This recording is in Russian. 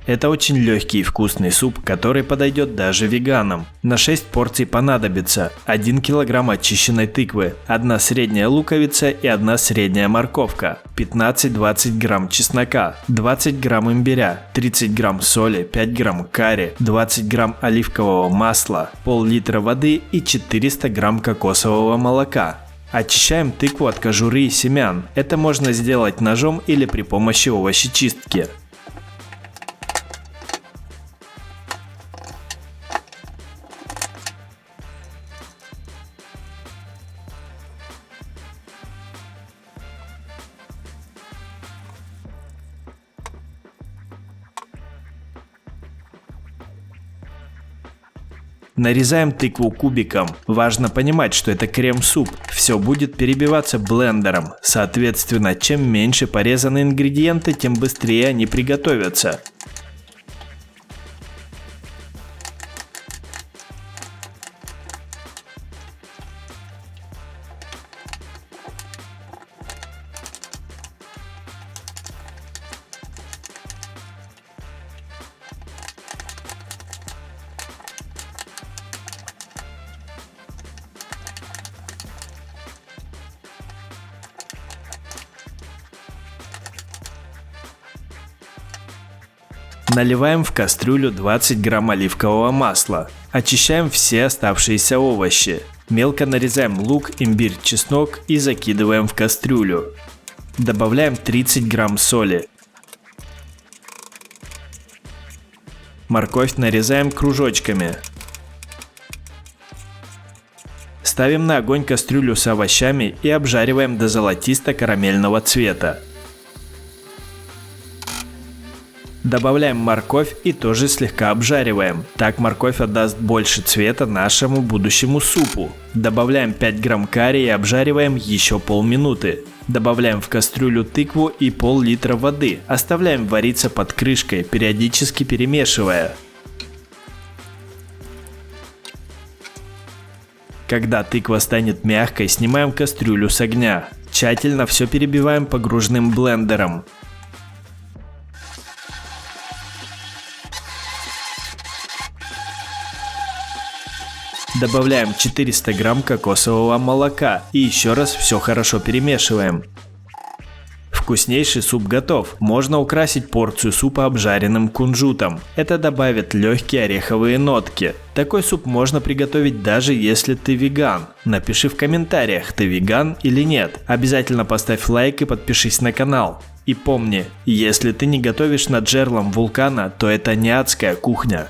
Это очень легкий и вкусный суп, который подойдет даже веганам. На 6 порций понадобится 1 кг очищенной тыквы, 1 средняя луковица и 1 средняя морковка, 15-20 грамм чеснока, 20 грамм имбиря, 30 грамм соли, 5 грамм карри, 20 грамм оливкового масла, пол-литра воды и 400 грамм кокосового молока. Очищаем тыкву от кожуры и семян. Это можно сделать ножом или при помощи овощечистки. Нарезаем тыкву кубиком. Важно понимать, что это крем-суп. Все будет перебиваться блендером. Соответственно, чем меньше порезаны ингредиенты, тем быстрее они приготовятся. Наливаем в кастрюлю 20 грамм оливкового масла. Очищаем все оставшиеся овощи. Мелко нарезаем лук, имбирь, чеснок и закидываем в кастрюлю. Добавляем 30 грамм соли. Морковь нарезаем кружочками. Ставим на огонь кастрюлю с овощами и обжариваем до золотисто-карамельного цвета. Добавляем морковь и тоже слегка обжариваем. Так морковь отдаст больше цвета нашему будущему супу. Добавляем 5 грамм карри и обжариваем еще полминуты. Добавляем в кастрюлю тыкву и пол-литра воды. Оставляем вариться под крышкой, периодически перемешивая. Когда тыква станет мягкой, снимаем кастрюлю с огня. Тщательно все перебиваем погружным блендером. Добавляем 400 грамм кокосового молока и еще раз все хорошо перемешиваем. Вкуснейший суп готов. Можно украсить порцию супа обжаренным кунжутом. Это добавит легкие ореховые нотки. Такой суп можно приготовить даже если ты веган. Напиши в комментариях, ты веган или нет. Обязательно поставь лайк и подпишись на канал. И помни, если ты не готовишь над жерлом вулкана, то это не адская кухня.